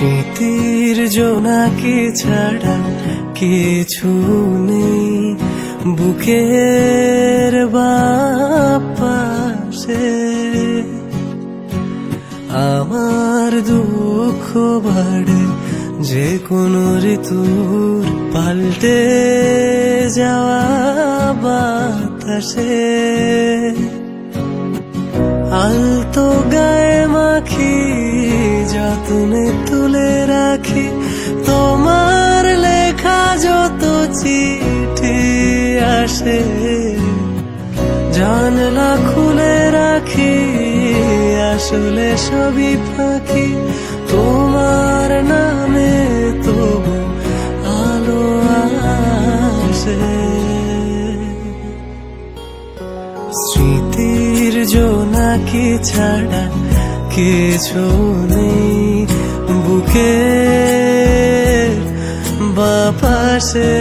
স্মৃতির জোনাকি ছাড়া কিছু নেই বুকের বাপাশে। আমার দুঃখ বাড়ে যে কোনো ঋতুর পাল্টে যাওয়া বাতাসে। আলতো গায়ে মাখি যত্নে তুলে রাখি তোমার লেখা যত চিঠি আসে। জানলা খুলে রাখি আসলে সবই ফাঁকি, তোমার নামে তবু আলো আসে। স্মৃতির জোনাকি ছাড়া কিছু নেই বুকের বাপাশে।